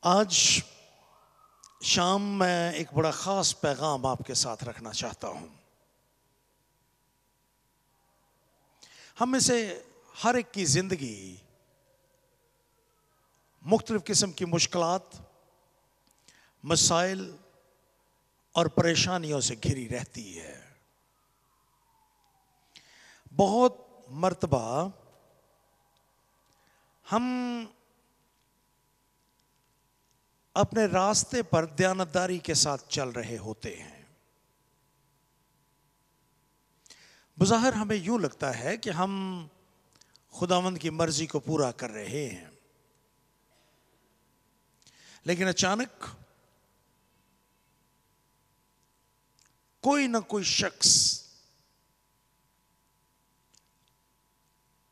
آج شام میں ایک بڑا خاص پیغام آپ کے ساتھ رکھنا چاہتا ہوں۔ ہم میں سے ہر ایک کی زندگی مختلف قسم کی مشکلات، مسائل اور پریشانیوں سے گھری رہتی ہے۔ بہت مرتبہ ہم اپنے راستے پر دیانتداری کے ساتھ چل رہے ہوتے ہیں۔ بظاہر ہمیں یوں لگتا ہے کہ ہم خداوند کی مرضی کو پورا کر رہے ہیں، لیکن اچانک کوئی نہ کوئی شخص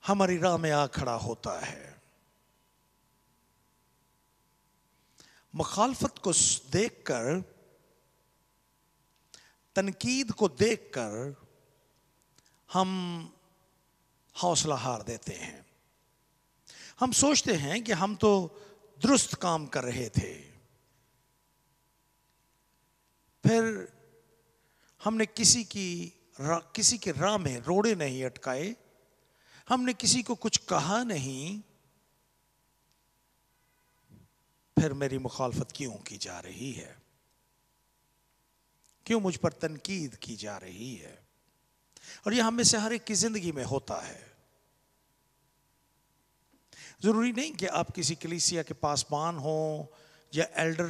ہماری راہ میں آ کھڑا ہوتا ہے۔ مخالفت کو دیکھ کر، تنقید کو دیکھ کر ہم حوصلہ ہار دیتے ہیں۔ ہم سوچتے ہیں کہ ہم تو درست کام کر رہے تھے، پھر ہم نے کسی کے راہ میں روڑے نہیں اٹکائے، ہم نے کسی کو کچھ کہا نہیں، پھر میری مخالفت کیوں کی جا رہی ہے؟ کیوں مجھ پر تنقید کی جا رہی ہے؟ اور یہ ہم میں سے ہر ایک کی زندگی میں ہوتا ہے۔ ضروری نہیں کہ آپ کسی کلیسیا کے پاسبان ہوں یا ایلڈر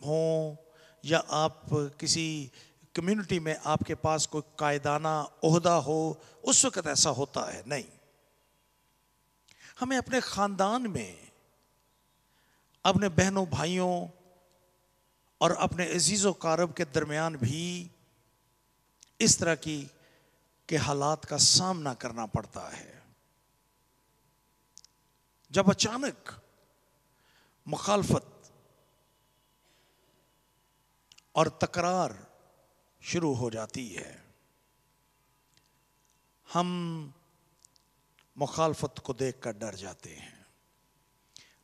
ہوں یا آپ کسی کمیونٹی میں آپ کے پاس کوئی قائدانہ عہدہ ہو، اس وقت ایسا ہوتا ہے۔ نہیں، ہمیں اپنے خاندان میں، اپنے بہنوں بھائیوں اور اپنے عزیز و اقارب کے درمیان بھی اس طرح کے حالات کا سامنا کرنا پڑتا ہے۔ جب اچانک مخالفت اور تکرار شروع ہو جاتی ہے، ہم مخالفت کو دیکھ کر ڈر جاتے ہیں۔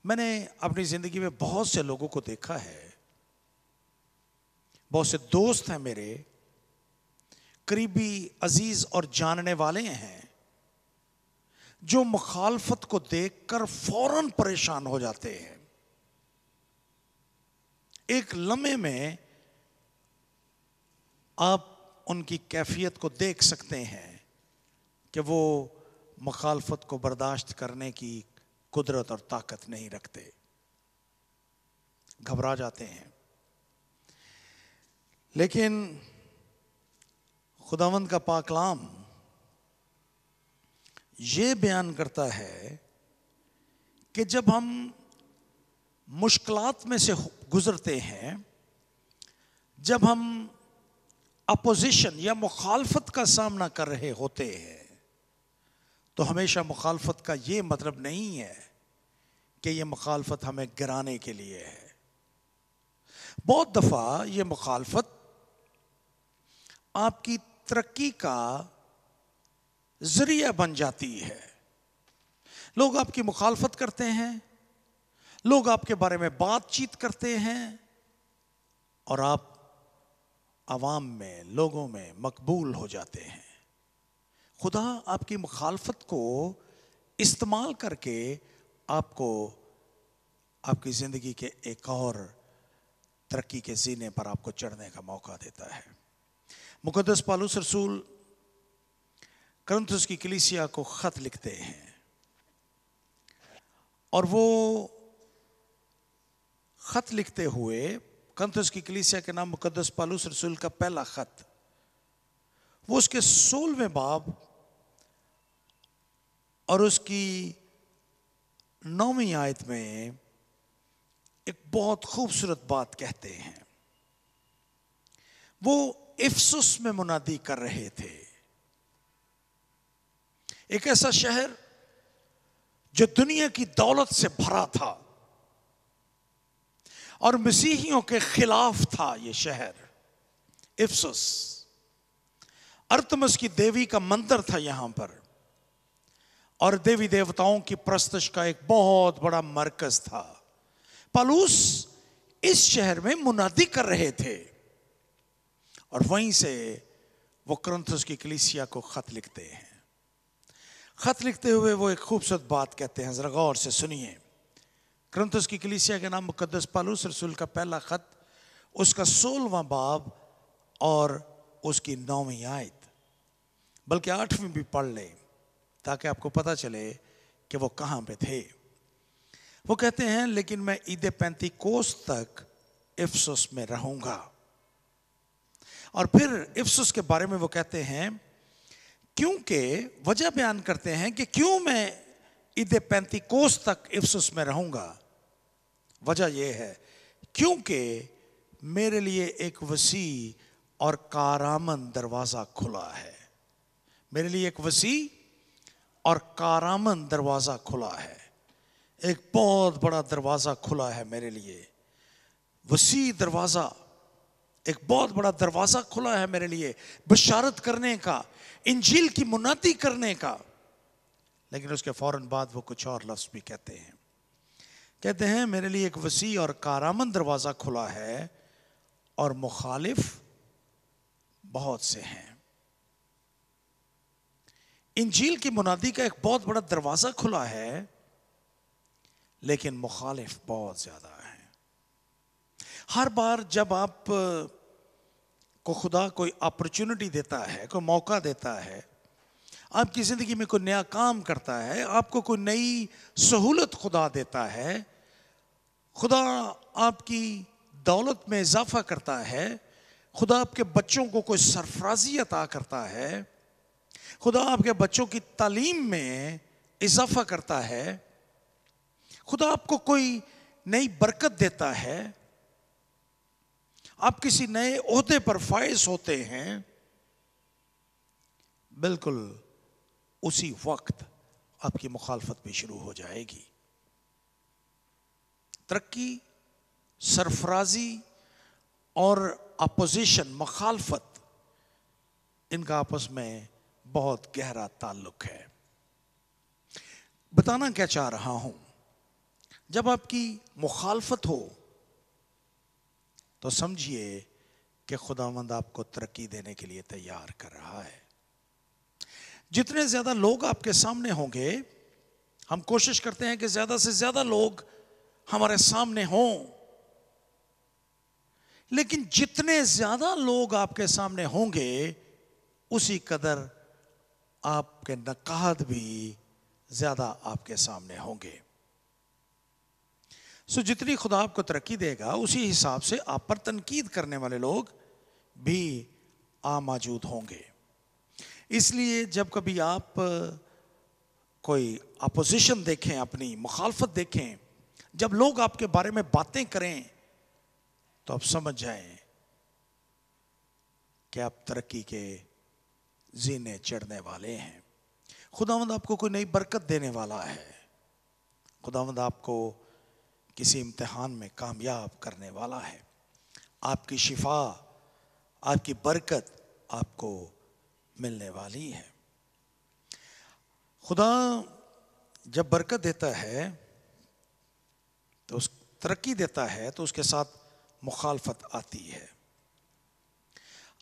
میں نے اپنی زندگی میں بہت سے لوگوں کو دیکھا ہے، بہت سے دوست ہیں میرے، قریبی عزیز اور جاننے والے ہیں، جو مخالفت کو دیکھ کر فوراً پریشان ہو جاتے ہیں۔ ایک لمحے میں آپ ان کی کیفیت کو دیکھ سکتے ہیں کہ وہ مخالفت کو برداشت کرنے کی قدرت اور طاقت نہیں رکھتے، گھبرا جاتے ہیں۔ لیکن خداوند کا پاک کلام یہ بیان کرتا ہے کہ جب ہم مشکلات میں سے گزرتے ہیں، جب ہم اپوزیشن یا مخالفت کا سامنا کر رہے ہوتے ہیں، تو ہمیشہ مخالفت کا یہ مطلب نہیں ہے کہ یہ مخالفت ہمیں گرانے کے لیے ہے۔ بہت دفعہ یہ مخالفت آپ کی ترقی کا ذریعہ بن جاتی ہے۔ لوگ آپ کی مخالفت کرتے ہیں، لوگ آپ کے بارے میں بات چیت کرتے ہیں، اور آپ عوام میں، لوگوں میں مقبول ہو جاتے ہیں۔ خدا آپ کی مخالفت کو استعمال کر کے آپ کو آپ کی زندگی کے ایک اور ترقی کے زینے پر آپ کو چڑھنے کا موقع دیتا ہے۔ مقدس پالوس رسول کرنتھس کی کلیسیا کو خط لکھتے ہیں، اور وہ خط لکھتے ہوئے، کرنتھس کی کلیسیا کے نام مقدس پالوس رسول کا پہلا خط، وہ اس کے 16ویں باب اور اس کی 9ویں آیت میں ایک بہت خوبصورت بات کہتے ہیں۔ وہ افسس میں منادی کر رہے تھے، ایک ایسا شہر جو دنیا کی دولت سے بھرا تھا اور مسیحیوں کے خلاف تھا۔ یہ شہر افسس، ارتمس کی دیوی کا مندر تھا یہاں پر، اور دیوی دیوتاؤں کی پرستش کا ایک بہت بڑا مرکز تھا۔ پالوس اس شہر میں منادی کر رہے تھے اور وہیں سے وہ کرنتھس کی کلیسیا کو خط لکھتے ہیں. خط لکھتے ہوئے وہ ایک خوبصورت بات کہتے ہیں, ذرا غور سے سنیے. کرنتھس کی کلیسیا کے نام مقدس پالوس رسول کا پہلا خط, اس کا 16واں باب اور اس کی 9ویں آیت, بلکہ 8ویں بھی پڑھ لیں تاکہ آپ کو پتہ چلے کہ وہ کہاں پہ تھے. وہ کہتے ہیں لیکن میں عید پینتیکوس تک افسس میں رہوں گا. اور پھر افسس کے بارے میں وہ کہتے ہیں, کیونکہ وجہ بیان کرتے ہیں کہ کیوں میں عید پینتیکوس تک افسس میں رہوں گا. وجہ یہ ہے کیونکہ میرے لیے ایک وسیع اور کارآمد دروازہ کھلا ہے. میرے لیے ایک وسیع اور کارآمد دروازہ کھلا ہے. ایک بہت بڑا دروازہ کھلا ہے میرے لیے, وسیع دروازہ, ایک بہت بڑا دروازہ کھلا ہے میرے لیے بشارت کرنے کا, انجیل کی منادی کرنے کا. لیکن اس کے فوراً بعد وہ کچھ اور لفظ بھی کہتے ہیں. کہتے ہیں میرے لیے ایک وسیع اور کارآمد دروازہ کھلا ہے اور مخالف بہت سے ہیں. انجیل کی منادی کا ایک بہت بڑا دروازہ کھلا ہے لیکن مخالف بہت زیادہ ہیں. ہر بار جب آپ کو خدا کوئی اپرچونٹی دیتا ہے, کوئی موقع دیتا ہے, آپ کی زندگی میں کوئی نیا کام کرتا ہے, آپ کو کوئی نئی سہولت خدا دیتا ہے, خدا آپ کی دولت میں اضافہ کرتا ہے, خدا آپ کے بچوں کو کوئی سرفرازی عطا کرتا ہے, خدا آپ کے بچوں کی تعلیم میں اضافہ کرتا ہے, خدا آپ کو کوئی نئی برکت دیتا ہے, آپ کسی نئے عہدے پر فائز ہوتے ہیں, بالکل اسی وقت آپ کی مخالفت بھی شروع ہو جائے گی. ترقی, سرفرازی اور اپوزیشن, مخالفت, ان کا آپس میں بہت گہرا تعلق ہے. بتانا کیا چاہ رہا ہوں, جب آپ کی مخالفت ہو تو سمجھیے کہ خداوند آپ کو ترقی دینے کے لیے تیار کر رہا ہے. جتنے زیادہ لوگ آپ کے سامنے ہوں گے, ہم کوشش کرتے ہیں کہ زیادہ سے زیادہ لوگ ہمارے سامنے ہوں, لیکن جتنے زیادہ لوگ آپ کے سامنے ہوں گے اسی قدر آپ کے نقاد بھی زیادہ آپ کے سامنے ہوں گے. جتنی خدا آپ کو ترقی دے گا اسی حساب سے آپ پر تنقید کرنے والے لوگ بھی موجود ہوں گے. اس لیے جب کبھی آپ کوئی اپوزیشن دیکھیں, اپنی مخالفت دیکھیں, جب لوگ آپ کے بارے میں باتیں کریں تو آپ سمجھ جائیں کہ آپ ترقی کے زینے چڑھنے والے ہیں. خداوند آپ کو کوئی نئی برکت دینے والا ہے, خداوند آپ کو کسی امتحان میں کامیاب کرنے والا ہے. آپ کی شفا, آپ کی برکت آپ کو ملنے والی ہے. خدا جب برکت دیتا ہے تو اس ترقی دیتا ہے تو اس کے ساتھ مخالفت آتی ہے.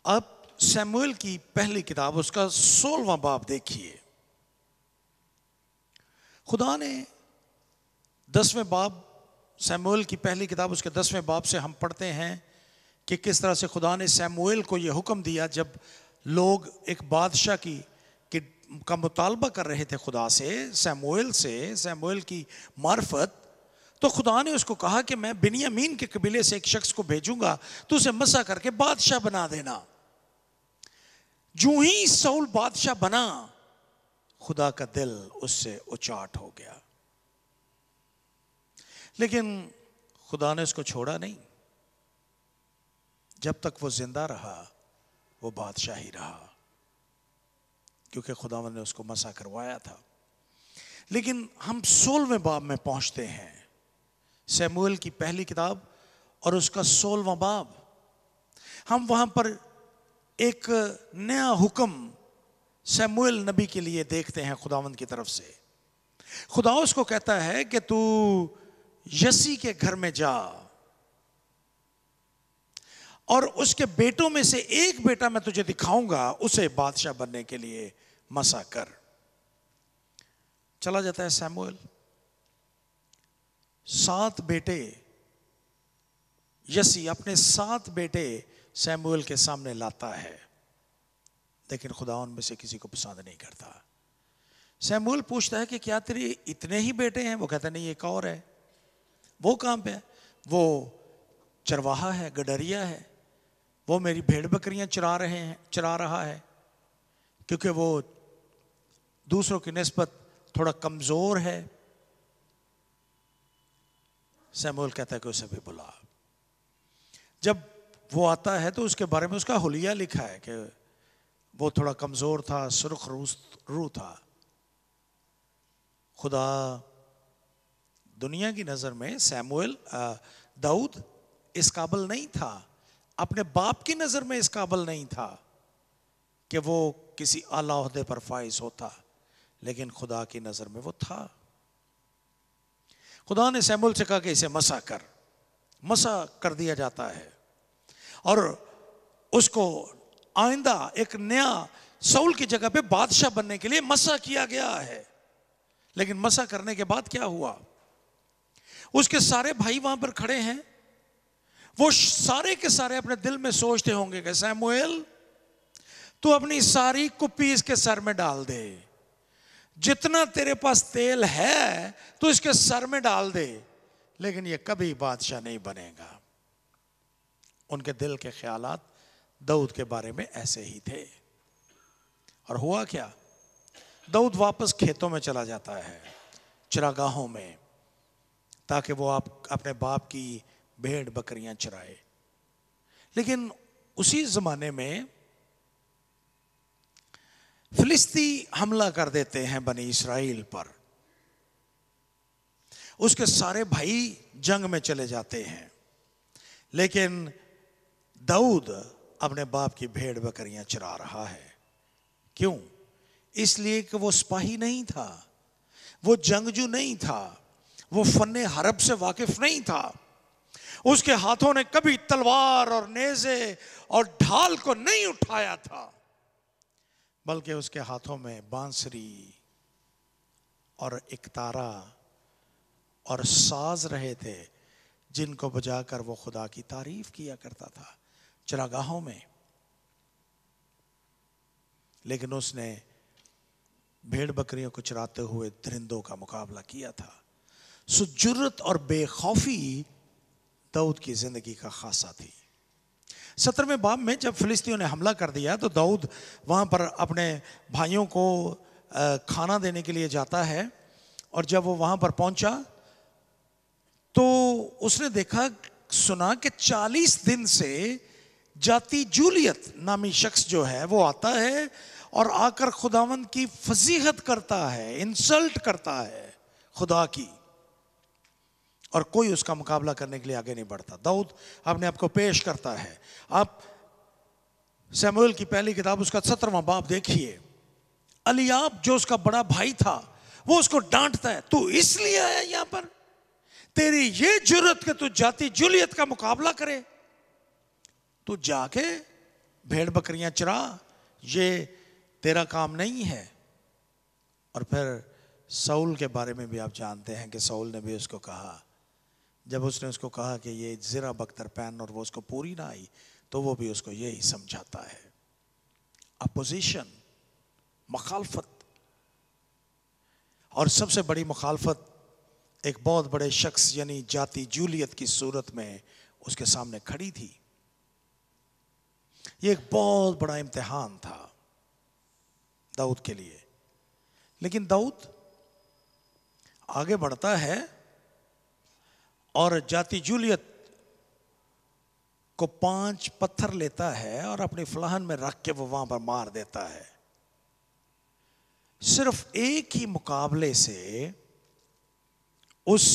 اب سیموئیل کی پہلی کتاب اس کا 16واں باب دیکھیے. خدا نے 10ویں باب, سیموئیل کی پہلی کتاب اس کے 10ویں باب سے ہم پڑھتے ہیں کہ کس طرح سے خدا نے سیموئیل کو یہ حکم دیا جب لوگ ایک بادشاہ کا مطالبہ کر رہے تھے خدا سے, سیموئیل کی معرفت, تو خدا نے اس کو کہا کہ میں بنیامین کے قبیلے سے ایک شخص کو بھیجوں گا, تو اسے مسح کر کے بادشاہ بنا دینا. جو ہی ساؤل بادشاہ بنا خدا کا دل اس سے اچاٹ ہو گیا. لیکن خدا نے اس کو چھوڑا نہیں, جب تک وہ زندہ رہا وہ بادشاہ ہی رہا, کیونکہ خداوند نے اس کو مسح کروایا تھا. لیکن ہم 16ویں باب میں پہنچتے ہیں, سیموئیل کی پہلی کتاب اور اس کا 16واں باب. ہم وہاں پر ایک نیا حکم سیموئیل نبی کے لیے دیکھتے ہیں خداوند کی طرف سے. خدا اس کو کہتا ہے کہ تو یسی کے گھر میں جا اور اس کے بیٹوں میں سے ایک بیٹا میں تجھے دکھاؤں گا، اسے بادشاہ بننے کے لیے مسا کر۔ چلا جاتا ہے سیموئیل، 7 بیٹے، یسی اپنے 7 بیٹے سیموئیل کے سامنے لاتا ہے، لیکن خدا ان میں سے کسی کو پسند نہیں کرتا۔ سیموئیل پوچھتا ہے کہ کیا تیرے اتنے ہی بیٹے ہیں؟ وہ کہتا ہے نہیں، ایک اور ہے۔ وہ کہاں پہ ہے؟ وہ چرواہا ہے، گڈریا ہے، وہ میری بھیڑ بکریاں چرا رہا ہے، کیونکہ وہ دوسروں کی نسبت تھوڑا کمزور ہے۔ سیموئیل کہتا ہے کہ اسے بھی بلا۔ جب وہ آتا ہے تو اس کے بارے میں اس کا حلیہ لکھا ہے کہ وہ تھوڑا کمزور تھا، سرخ روح تھا۔ خدا دنیا کی نظر میں سیموئیل داؤد اس قابل نہیں تھا، اپنے باپ کی نظر میں اس قابل نہیں تھا کہ وہ کسی اعلیٰ عہدے پر فائز ہوتا، لیکن خدا کی نظر میں وہ تھا۔ خدا نے سیموئیل سے کہا کہ اسے مسا کر دیا جاتا ہے، اور اس کو آئندہ ایک نیا ساؤل کی جگہ پہ بادشاہ بننے کے لیے مسا کیا گیا ہے۔ لیکن مسا کرنے کے بعد کیا ہوا؟ اس کے سارے بھائی وہاں پر کھڑے ہیں، وہ سارے کے سارے اپنے دل میں سوچتے ہوں گے کہ سیموئیل تو اپنی ساری کپی اس کے سر میں ڈال دے، جتنا تیرے پاس تیل ہے تو اس کے سر میں ڈال دے، لیکن یہ کبھی بادشاہ نہیں بنے گا۔ ان کے دل کے خیالات داؤد کے بارے میں ایسے ہی تھے۔ اور ہوا کیا؟ داؤد واپس کھیتوں میں چلا جاتا ہے، چراگاہوں میں، تاکہ وہ اپنے باپ کی بھیڑ بکریاں چرائے۔ لیکن اسی زمانے میں فلسطی حملہ کر دیتے ہیں بنی اسرائیل پر، اس کے سارے بھائی جنگ میں چلے جاتے ہیں، لیکن داؤد اپنے باپ کی بھیڑ بکریاں چرا رہا ہے۔ کیوں؟ اس لیے کہ وہ سپاہی نہیں تھا، وہ جنگجو نہیں تھا، وہ فن حرب سے واقف نہیں تھا، اس کے ہاتھوں نے کبھی تلوار اور نیزے اور ڈھال کو نہیں اٹھایا تھا، بلکہ اس کے ہاتھوں میں بانسری اور اکتارا اور ساز رہے تھے، جن کو بجا کر وہ خدا کی تعریف کیا کرتا تھا چراگاہوں میں۔ لیکن اس نے بھیڑ بکریوں کو چراتے ہوئے درندوں کا مقابلہ کیا تھا۔ سو جرت اور بے خوفی داؤد کی زندگی کا خاصہ تھی۔ 17ویں باب میں جب فلسطینیوں نے حملہ کر دیا تو داؤد وہاں پر اپنے بھائیوں کو کھانا دینے کے لیے جاتا ہے، اور جب وہ وہاں پر پہنچا تو اس نے سنا کہ 40 دن سے جاتی جولیت نامی شخص جو ہے وہ آتا ہے اور آ کر خداوند کی فضیحت کرتا ہے، انسلٹ کرتا ہے خدا کی، اور کوئی اس کا مقابلہ کرنے کے لیے آگے نہیں بڑھتا۔ داؤد اپنے آپ کو پیش کرتا ہے۔ آپ سیموئیل کی پہلی کتاب اس کا 17واں باب دیکھیے، الیاب جو اس کا بڑا بھائی تھا وہ اس کو ڈانٹتا ہے، تو اس لیے آیا یہاں پر، تیری یہ جرت کہ تو جاتی جولیت کا مقابلہ کرے، تو جا کے بھیڑ بکریاں چرا، یہ تیرا کام نہیں ہے۔ اور پھر ساؤل کے بارے میں بھی آپ جانتے ہیں کہ ساؤل نے بھی اس کو کہا، جب اس نے اس کو کہا کہ یہ زرہ بختر پہن اور وہ اس کو پوری نہ آئی، تو وہ بھی اس کو یہی سمجھاتا ہے۔ اپوزیشن، مخالفت، اور سب سے بڑی مخالفت ایک بہت بڑے شخص یعنی جاتی جولیت کی صورت میں اس کے سامنے کھڑی تھی۔ یہ ایک بہت بڑا امتحان تھا داؤد کے لیے، لیکن داؤد آگے بڑھتا ہے اور جاتی جولیت کو 5 پتھر لیتا ہے اور اپنی فلاحن میں رکھ کے وہ وہاں پر مار دیتا ہے۔ صرف ایک ہی مقابلے سے اس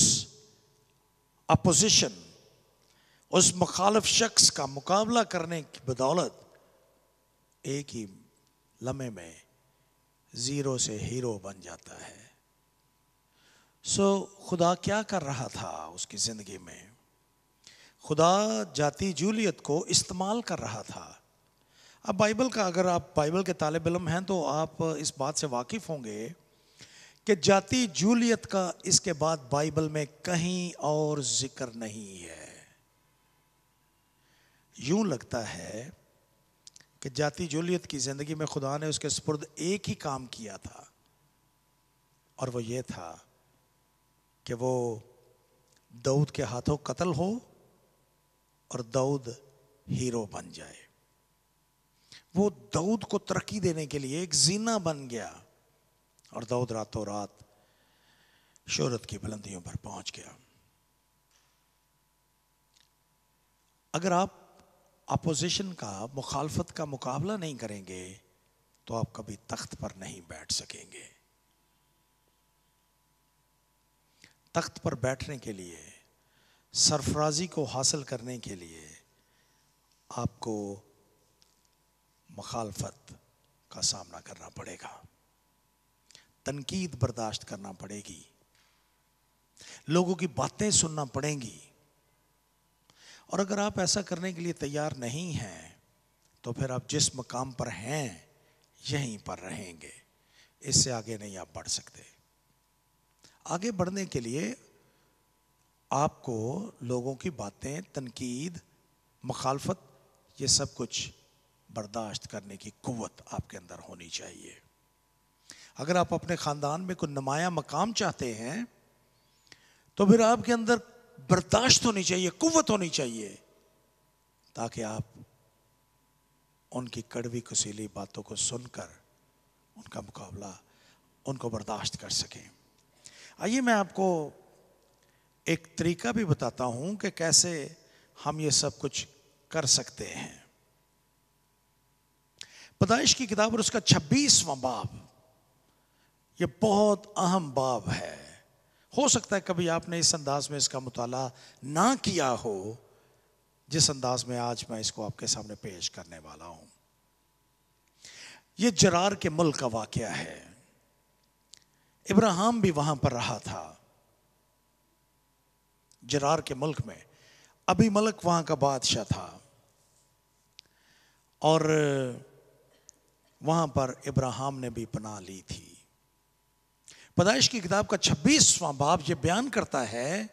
اپوزیشن، اس مخالف شخص کا مقابلہ کرنے کی بدولت ایک ہی لمحے میں 0 سے ہیرو بن جاتا ہے۔ خدا کیا کر رہا تھا اس کی زندگی میں. خدا جاتی جولیت کو استعمال کر رہا تھا. اب بائبل کا، اگر آپ بائبل کے طالب علم ہیں تو آپ اس بات سے واقف ہوں گے کہ جاتی جولیت کا اس کے بعد بائبل میں کہیں اور ذکر نہیں ہے. یوں لگتا ہے کہ جاتی جولیت کی زندگی میں خدا نے اس کے سپرد ایک ہی کام کیا تھا، اور وہ یہ تھا کہ وہ داؤد کے ہاتھوں قتل ہو اور داؤد ہیرو بن جائے. وہ داؤد کو ترقی دینے کے لیے ایک زینہ بن گیا، اور داؤد راتوں رات شہرت کی بلندیوں پر پہنچ گیا. اگر آپ اپوزیشن کا، مخالفت کا مقابلہ نہیں کریں گے تو آپ کبھی تخت پر نہیں بیٹھ سکیں گے. تخت پر بیٹھنے کے لیے، سرفرازی کو حاصل کرنے کے لیے آپ کو مخالفت کا سامنا کرنا پڑے گا، تنقید برداشت کرنا پڑے گی، لوگوں کی باتیں سننا پڑیں گی. اور اگر آپ ایسا کرنے کے لیے تیار نہیں ہیں تو پھر آپ جس مقام پر ہیں یہیں پر رہیں گے. اس سے آگے نہیں آپ بڑھ سکتے. آگے بڑھنے کے لیے آپ کو لوگوں کی باتیں، تنقید، مخالفت، یہ سب کچھ برداشت کرنے کی قوت آپ کے اندر ہونی چاہیے. اگر آپ اپنے خاندان میں کوئی نمایاں مقام چاہتے ہیں تو پھر آپ کے اندر برداشت ہونی چاہیے، قوت ہونی چاہیے، تاکہ آپ ان کی کڑوی کسیلی باتوں کو سن کر ان کا مقابلہ، ان کو برداشت کر سکیں. آئیے میں آپ کو ایک طریقہ بھی بتاتا ہوں کہ کیسے ہم یہ سب کچھ کر سکتے ہیں. پیدائش کی کتاب اور اس کا 26واں باب، یہ بہت اہم باب ہے. ہو سکتا ہے کبھی آپ نے اس انداز میں اس کا مطالعہ نہ کیا ہو جس انداز میں آج میں اس کو آپ کے سامنے پیش کرنے والا ہوں. یہ جرار کے ملک کا واقعہ ہے. ابراہیم بھی وہاں پر رہا تھا، جرار کے ملک میں. ابھی ملک وہاں کا بادشاہ تھا، اور وہاں پر ابراہیم نے بھی پناہ لی تھی. پیدائش کی کتاب کا 26واں باب یہ بیان کرتا ہے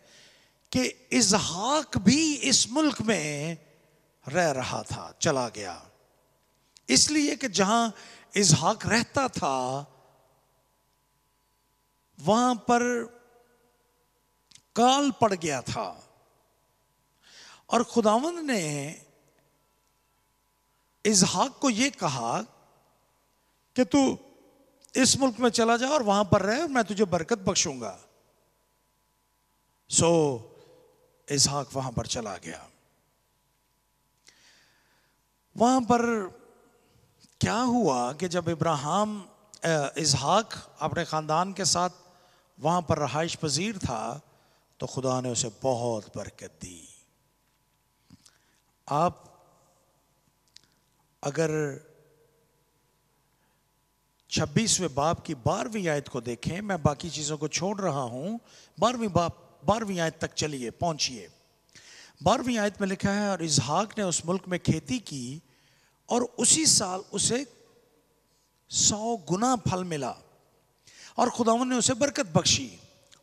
کہ اسحاق بھی اس ملک میں رہ رہا تھا، چلا گیا. اس لیے کہ جہاں اسحاق رہتا تھا وہاں پر کال پڑ گیا تھا، اور خداوند نے اسحاق کو یہ کہا کہ تو اس ملک میں چلا جا اور وہاں پر رہ، میں تجھے برکت بخشوں گا. سو اسحاق وہاں پر چلا گیا. وہاں پر کیا ہوا کہ جب اسحاق اپنے خاندان کے ساتھ وہاں پر رہائش پذیر تھا تو خدا نے اسے بہت برکت دی. آپ اگر 26ویں باب کی 12ویں آیت کو دیکھیں، میں باقی چیزوں کو چھوڑ رہا ہوں، 12ویں آیت تک چلیے، پہنچیے. 12ویں آیت میں لکھا ہے، اور اسحاق نے اس ملک میں کھیتی کی اور اسی سال اسے 100 گنا پھل ملا، اور خداوند نے اسے برکت بخشی،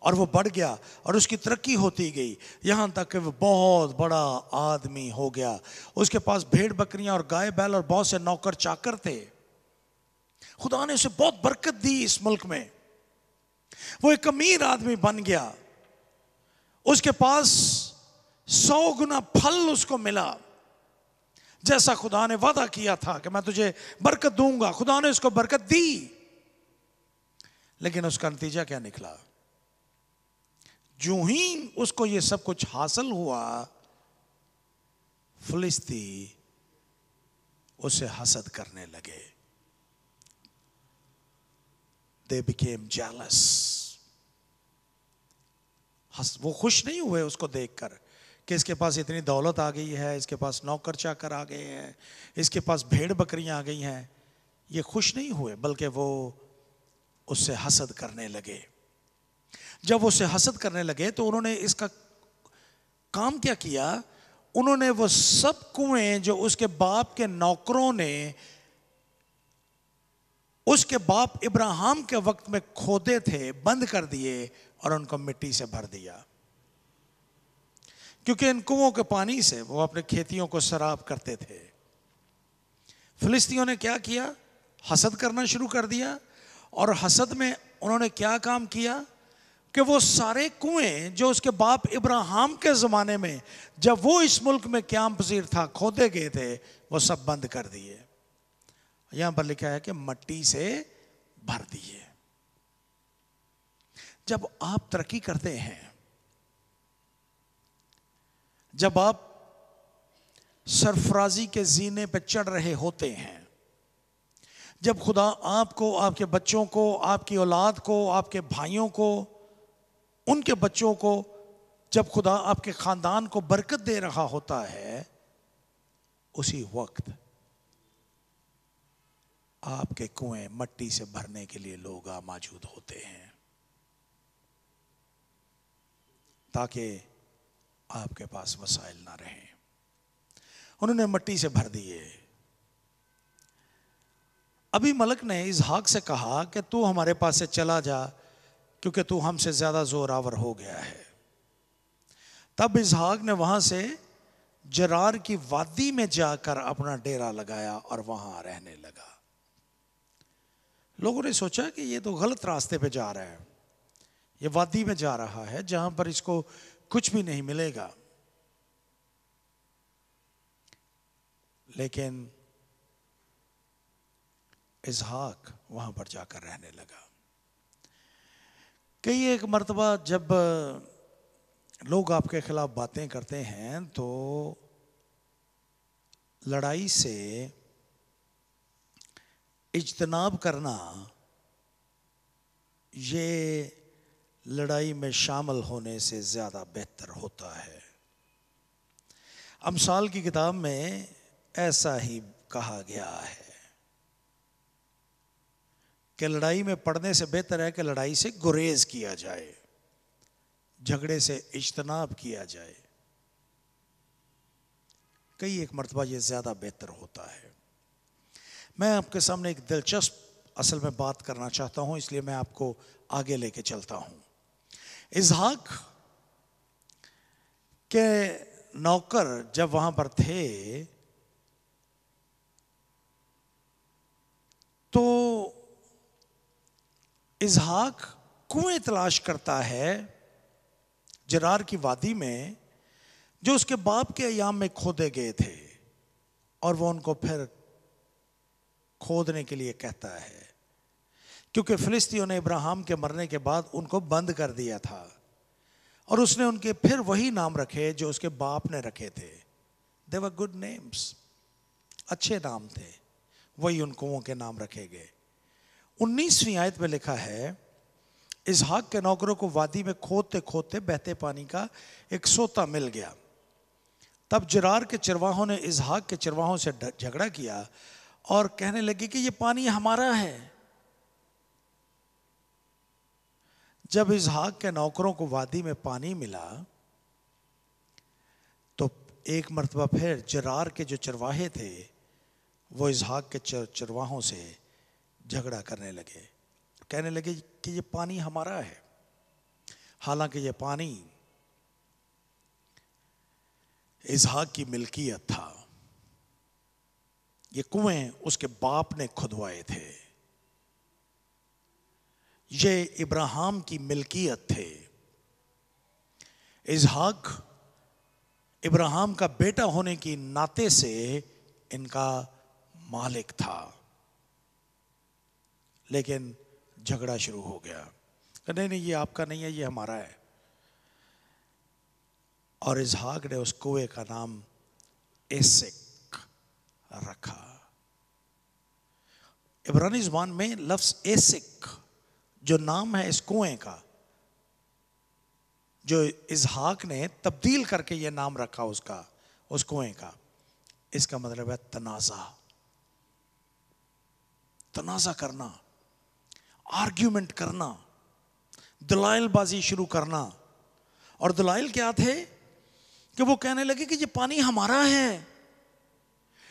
اور وہ بڑھ گیا اور اس کی ترقی ہوتی گئی یہاں تک کہ وہ بہت بڑا آدمی ہو گیا. اس کے پاس بھیڑ بکریاں اور گائے بیل اور بہت سے نوکر چاکر تھے. خدا نے اسے بہت برکت دی اس ملک میں. وہ ایک امیر آدمی بن گیا. اس کے پاس 100 گنا پھل اس کو ملا، جیسا خدا نے وعدہ کیا تھا کہ میں تجھے برکت دوں گا. خدا نے اس کو برکت دی، لیکن اس کا نتیجہ کیا نکلا؟ جو ہی اس کو یہ سب کچھ حاصل ہوا، فلسطی اسے حسد کرنے لگے. They became jealous. وہ خوش نہیں ہوئے اس کو دیکھ کر کہ اس کے پاس اتنی دولت آ گئی ہے، اس کے پاس نوکر چاکر آ گئے ہیں، اس کے پاس بھیڑ بکریاں آ گئی ہیں. یہ خوش نہیں ہوئے، بلکہ وہ اس سے حسد کرنے لگے. جب وہ اسے حسد کرنے لگے تو انہوں نے اس کا کام کیا کیا؟ انہوں نے وہ سب کنویں جو اس کے باپ کے نوکروں نے اس کے باپ ابراہیم کے وقت میں کھودے تھے بند کر دیے اور ان کو مٹی سے بھر دیا، کیونکہ ان کنووں کے پانی سے وہ اپنے کھیتیوں کو سراب کرتے تھے۔ فلسطینیوں نے کیا کیا؟ حسد کرنا شروع کر دیا، اور حسد میں انہوں نے کیا کام کیا کہ وہ سارے کنویں جو اس کے باپ ابراہیم کے زمانے میں جب وہ اس ملک میں قیام پذیر تھا کھودے گئے تھے، وہ سب بند کر دیے۔ یہاں پر لکھا ہے کہ مٹی سے بھر دیے۔ جب آپ ترقی کرتے ہیں، جب آپ سرفرازی کے زینے پہ چڑھ رہے ہوتے ہیں، جب خدا آپ کو، آپ کے بچوں کو، آپ کی اولاد کو، آپ کے بھائیوں کو، ان کے بچوں کو، جب خدا آپ کے خاندان کو برکت دے رہا ہوتا ہے، اسی وقت آپ کے کنویں مٹی سے بھرنے کے لیے لوگ موجود ہوتے ہیں، تاکہ آپ کے پاس وسائل نہ رہیں۔ انہوں نے مٹی سے بھر دیے۔ ابھی ملک نے اسحاق سے کہا کہ تو ہمارے پاس سے چلا جا، کیونکہ تو ہم سے زیادہ زور آور ہو گیا ہے۔ تب اسحاق نے وہاں سے جرار کی وادی میں جا کر اپنا ڈیرا لگایا اور وہاں رہنے لگا۔ لوگوں نے سوچا کہ یہ تو غلط راستے پہ جا رہا ہے، یہ وادی میں جا رہا ہے جہاں پر اس کو کچھ بھی نہیں ملے گا، لیکن اسحاق وہاں پر جا کر رہنے لگا۔ کئی ایک مرتبہ جب لوگ آپ کے خلاف باتیں کرتے ہیں تو لڑائی سے اجتناب کرنا یہ لڑائی میں شامل ہونے سے زیادہ بہتر ہوتا ہے۔ امثال کی کتاب میں ایسا ہی کہا گیا ہے کہ لڑائی میں پڑنے سے بہتر ہے کہ لڑائی سے گریز کیا جائے، جھگڑے سے اجتناب کیا جائے۔ کئی ایک مرتبہ یہ زیادہ بہتر ہوتا ہے۔ میں آپ کے سامنے ایک دلچسپ اصل میں بات کرنا چاہتا ہوں، اس لیے میں آپ کو آگے لے کے چلتا ہوں۔ اسحاق کے نوکر جب وہاں پر تھے تو اسحاق کنویں تلاش کرتا ہے جرار کی وادی میں جو اس کے باپ کے ایام میں کھودے گئے تھے، اور وہ ان کو پھر کھودنے کے لیے کہتا ہے، کیونکہ فلسطینیوں نے ابراہیم کے مرنے کے بعد ان کو بند کر دیا تھا، اور اس نے ان کے پھر وہی نام رکھے جو اس کے باپ نے رکھے تھے۔ They were good names، اچھے نام تھے، وہی ان کنووں کے نام رکھے گئے۔ 19ویں آیت میں لکھا ہے، اسحاق کے نوکروں کو وادی میں کھودتے کھودتے بہتے پانی کا ایک سوتا مل گیا۔ تب جرار کے چرواہوں نے اسحاق کے چرواہوں سے جھگڑا کیا اور کہنے لگے کہ یہ پانی ہمارا ہے۔ جب اسحاق کے نوکروں کو وادی میں پانی ملا تو ایک مرتبہ پھر جرار کے جو چرواہے تھے وہ اسحاق کے چرواہوں سے جھگڑا کرنے لگے، کہنے لگے کہ یہ پانی ہمارا ہے، حالانکہ یہ پانی اسحاق کی ملکیت تھا۔ یہ کنویں اس کے باپ نے کھدوائے تھے، یہ ابراہیم کی ملکیت تھے۔ اسحاق ابراہیم کا بیٹا ہونے کی ناطے سے ان کا مالک تھا، لیکن جھگڑا شروع ہو گیا کہ نہیں یہ آپ کا نہیں ہے، یہ ہمارا ہے۔ اور اسحاق نے اس کنویں کا نام ایسک رکھا۔ عبرانی زبان میں لفظ ایسک جو نام ہے اس کنویں کا، جو اسحاق نے تبدیل کر کے یہ نام رکھا اس کنویں کا، اس کا مطلب ہے تنازع کرنا، آرگیومنٹ کرنا، دلائل بازی شروع کرنا۔ اور دلائل کیا تھے کہ وہ کہنے لگے کہ یہ پانی ہمارا ہے،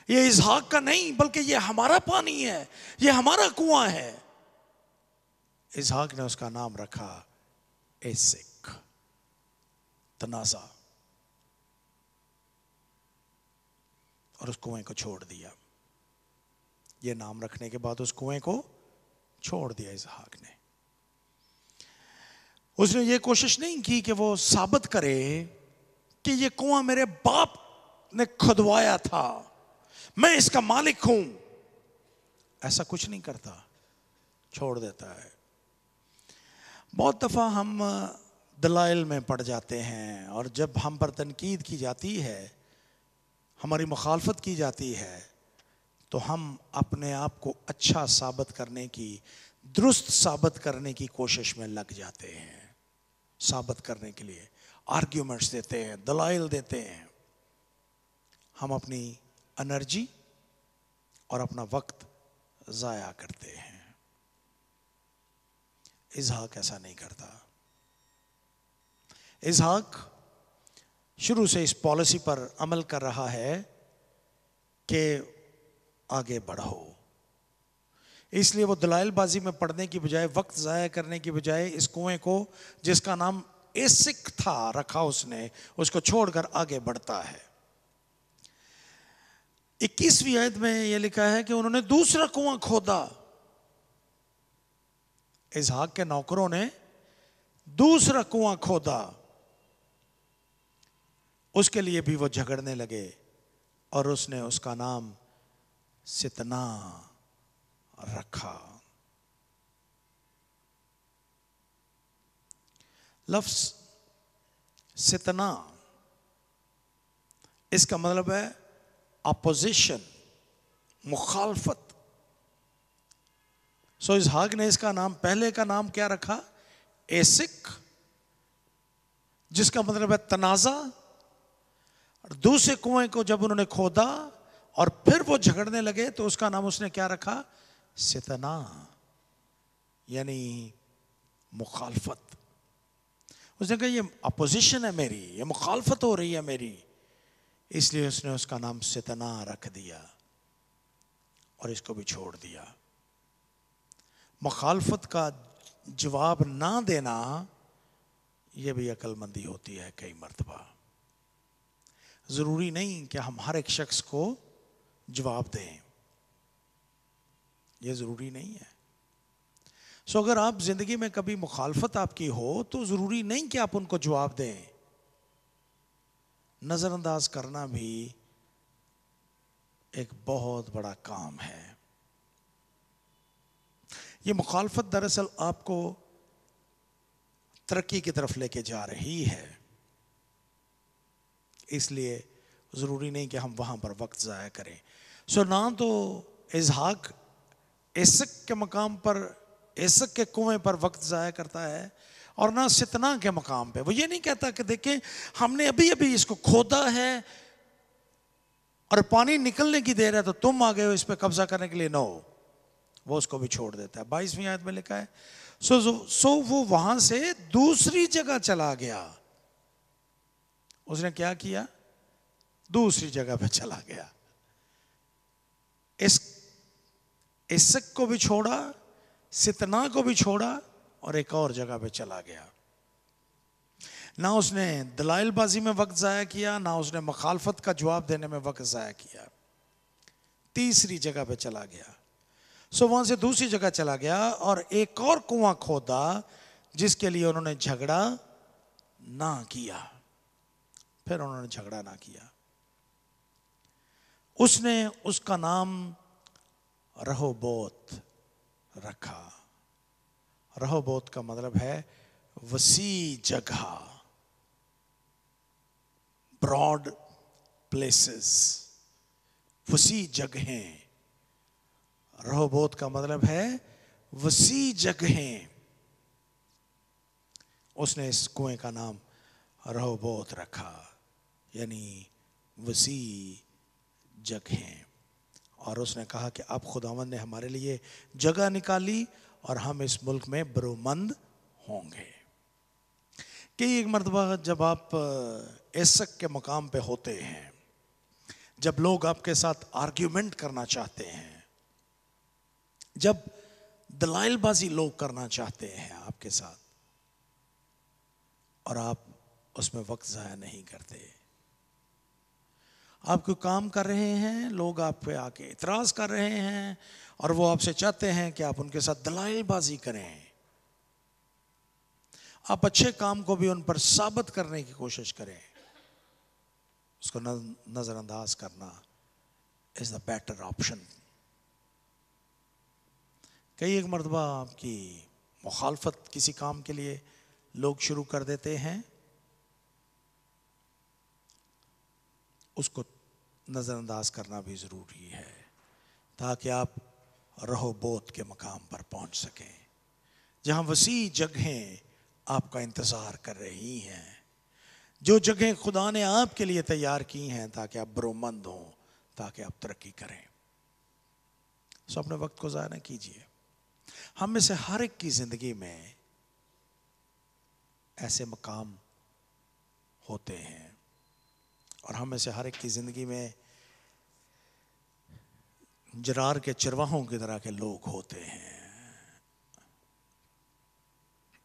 یہ اسحاق کا نہیں بلکہ یہ ہمارا پانی ہے، یہ ہمارا کنواں ہے۔ اسحاق نے اس کا نام رکھا ایسک، تنازع، اور اس کنویں کو چھوڑ دیا۔ یہ نام رکھنے کے بعد اس کنویں کو چھوڑ دیا اسحاق نے۔ اس نے یہ کوشش نہیں کی کہ وہ ثابت کرے کہ یہ کنواں میرے باپ نے کھدوایا تھا، میں اس کا مالک ہوں۔ ایسا کچھ نہیں کرتا، چھوڑ دیتا ہے۔ بہت دفعہ ہم دلائل میں پڑ جاتے ہیں، اور جب ہم پر تنقید کی جاتی ہے، ہماری مخالفت کی جاتی ہے، تو ہم اپنے آپ کو اچھا ثابت کرنے کی، درست ثابت کرنے کی کوشش میں لگ جاتے ہیں۔ ثابت کرنے کے لیے آرگیومنٹس دیتے ہیں، دلائل دیتے ہیں۔ ہم اپنی انرجی اور اپنا وقت ضائع کرتے ہیں۔ اسحاق ایسا نہیں کرتا۔ اسحاق شروع سے اس پالیسی پر عمل کر رہا ہے کہ آگے بڑھو۔ اس لیے وہ دلائل بازی میں پڑنے کی بجائے، وقت ضائع کرنے کی بجائے، اس کنویں کو جس کا نام ایسک تھا رکھا اس نے، اس کو چھوڑ کر آگے بڑھتا ہے۔ 21ویں آیت میں یہ لکھا ہے کہ انہوں نے دوسرا کنواں کھودا۔ اسحاق کے نوکروں نے دوسرا کنواں کھودا، اس کے لیے بھی وہ جھگڑنے لگے، اور اس نے اس کا نام ستنا رکھا۔ لفظ ستنا، اس کا مطلب ہے اپوزیشن، مخالفت۔ سو اسحاق نے اس کا نام، پہلے کا نام کیا رکھا؟ ایسک، جس کا مطلب ہے تنازع۔ اور دوسرے کنویں کو جب انہوں نے کھودا اور پھر وہ جھگڑنے لگے تو اس کا نام اس نے کیا رکھا؟ ستنا، یعنی مخالفت۔ اس نے کہا یہ اپوزیشن ہے میری، یہ مخالفت ہو رہی ہے میری، اس لیے اس نے اس کا نام ستنا رکھ دیا اور اس کو بھی چھوڑ دیا۔ مخالفت کا جواب نہ دینا یہ بھی عقل مندی ہوتی ہے کئی مرتبہ۔ ضروری نہیں کہ ہم ہر ایک شخص کو جواب دیں، یہ ضروری نہیں ہے۔ سو اگر آپ زندگی میں کبھی مخالفت آپ کی ہو تو ضروری نہیں کہ آپ ان کو جواب دیں۔ نظر انداز کرنا بھی ایک بہت بڑا کام ہے۔ یہ مخالفت دراصل آپ کو ترقی کی طرف لے کے جا رہی ہے، اس لیے ضروری نہیں کہ ہم وہاں پر وقت ضائع کریں۔ سو نہ تو اسحاق ایسک کے مقام پر، ایسک کے کنویں پر وقت ضائع کرتا ہے، اور نہ ستنا کے مقام پہ۔ وہ یہ نہیں کہتا کہ دیکھیں ہم نے ابھی ابھی اس کو کھودا ہے اور پانی نکلنے کی دیر ہے تو تم آ گئے ہو اس پہ قبضہ کرنے کے لیے۔ نو، وہ اس کو بھی چھوڑ دیتا ہے۔ 22ویں آیت میں لکھا ہے سو وہ وہاں سے دوسری جگہ چلا گیا۔ اس نے کیا کیا؟ دوسری جگہ پہ چلا گیا۔ ایسک کو بھی چھوڑا، ستنا کو بھی چھوڑا، اور ایک اور جگہ پہ چلا گیا۔ نہ اس نے دلائل بازی میں وقت ضائع کیا، نہ اس نے مخالفت کا جواب دینے میں وقت ضائع کیا۔ تیسری جگہ پہ چلا گیا۔ سو وہاں سے دوسری جگہ چلا گیا اور ایک اور کنواں کھودا جس کے لیے انہوں نے جھگڑا نہ کیا۔ پھر انہوں نے جھگڑا نہ کیا۔ اس نے اس کا نام رہوبوت رکھا۔ رہوبوت کا مطلب ہے وسیع جگہ، براڈ پلیسز، وسیع جگہیں۔ رہوبوت کا مطلب ہے وسیع جگہیں۔ اس نے اس کنویں کا نام رہوبوت رکھا، یعنی وسیع جگہیں۔ اور اس نے کہا کہ اب خداوند نے ہمارے لیے جگہ نکالی اور ہم اس ملک میں برومند ہوں گے۔ کہ ایک مرتبہ جب آپ ایسک کے مقام پہ ہوتے ہیں، جب لوگ آپ کے ساتھ آرگیومنٹ کرنا چاہتے ہیں، جب دلائل بازی لوگ کرنا چاہتے ہیں آپ کے ساتھ، اور آپ اس میں وقت ضائع نہیں کرتے. آپ کوئی کام کر رہے ہیں، لوگ آپ پہ آ کے اعتراض کر رہے ہیں اور وہ آپ سے چاہتے ہیں کہ آپ ان کے ساتھ دلائل بازی کریں. آپ اچھے کام کو بھی ان پر ثابت کرنے کی کوشش کریں. اس کو نظر انداز کرنا از دا بیٹر آپشن. کئی ایک مرتبہ آپ کی مخالفت کسی کام کے لیے لوگ شروع کر دیتے ہیں، اس کو نظر انداز کرنا بھی ضروری ہے تاکہ آپ رہوبوت کے مقام پر پہنچ سکیں، جہاں وسیع جگہیں آپ کا انتظار کر رہی ہیں، جو جگہیں خدا نے آپ کے لیے تیار کی ہیں تاکہ آپ برومند ہوں، تاکہ آپ ترقی کریں. سو اپنے وقت کو ضائع نہ کیجیے. ہم میں سے ہر ایک کی زندگی میں ایسے مقام ہوتے ہیں، اور ہم میں سے ہر ایک کی زندگی میں جرار کے چرواہوں کی طرح کے لوگ ہوتے ہیں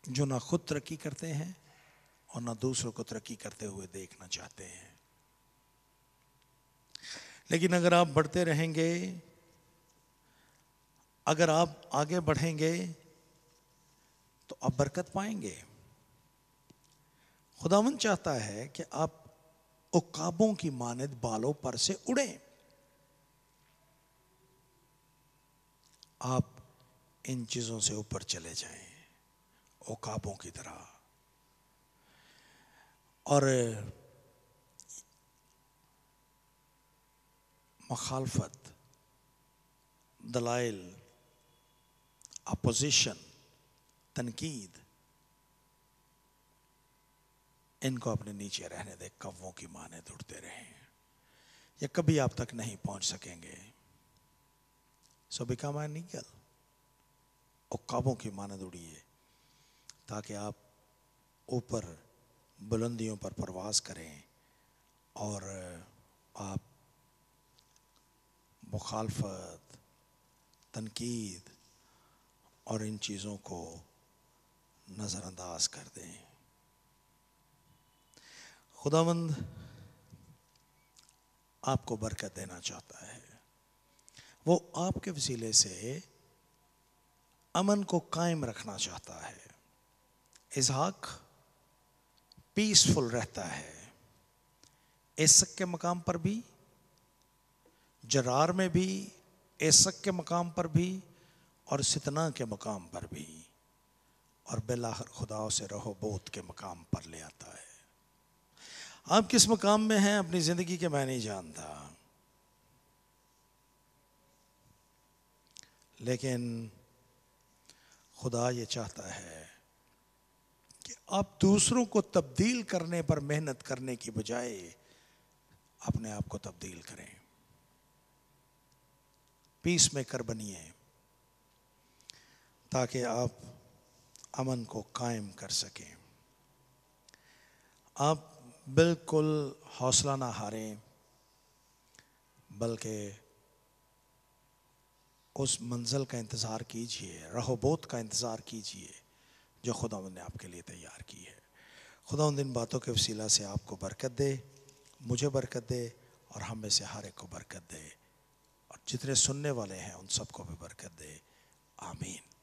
جو نہ خود ترقی کرتے ہیں اور نہ دوسروں کو ترقی کرتے ہوئے دیکھنا چاہتے ہیں. لیکن اگر آپ بڑھتے رہیں گے، اگر آپ آگے بڑھیں گے تو آپ برکت پائیں گے. خداوند چاہتا ہے کہ آپ عقابوں کی مانند بالوں پر سے اڑیں. آپ ان چیزوں سے اوپر چلے جائیں عقابوں کی طرح. اور مخالفت، دلائل، اپوزیشن، تنقید، ان کو اپنے نیچے رہنے دے. کووں کی مانند اڑتے رہیں، یہ کبھی آپ تک نہیں پہنچ سکیں گے. So become an eagle. عقابوں کی مانند اڑیے تاکہ آپ اوپر بلندیوں پر پرواز کریں اور آپ مخالفت، تنقید اور ان چیزوں کو نظر انداز کر دیں. خداوند آپ کو برکت دینا چاہتا ہے. وہ آپ کے وسیلے سے امن کو قائم رکھنا چاہتا ہے. اسحاق پیسفل رہتا ہے، ایسک کے مقام پر بھی، جرار میں بھی، ایسک کے مقام پر بھی اور ستنا کے مقام پر بھی، اور بالآخر خدا سے رہوبوت کے مقام پر لے آتا ہے. آپ کس مقام میں ہیں اپنی زندگی کے میں نہیں جانتا، لیکن خدا یہ چاہتا ہے کہ آپ دوسروں کو تبدیل کرنے پر محنت کرنے کی بجائے اپنے آپ کو تبدیل کریں. پیس میکر بنیے تاکہ آپ امن کو قائم کر سکیں. آپ بالکل حوصلہ نہ ہاریں، بلکہ اس منزل کا انتظار کیجئے، رہوبوت کا انتظار کیجئے جو خداوند نے آپ کے لیے تیار کی ہے. خداوند ان باتوں کے وسیلہ سے آپ کو برکت دے، مجھے برکت دے اور ہم میں سے ہر ایک کو برکت دے، اور جتنے سننے والے ہیں ان سب کو بھی برکت دے. آمین.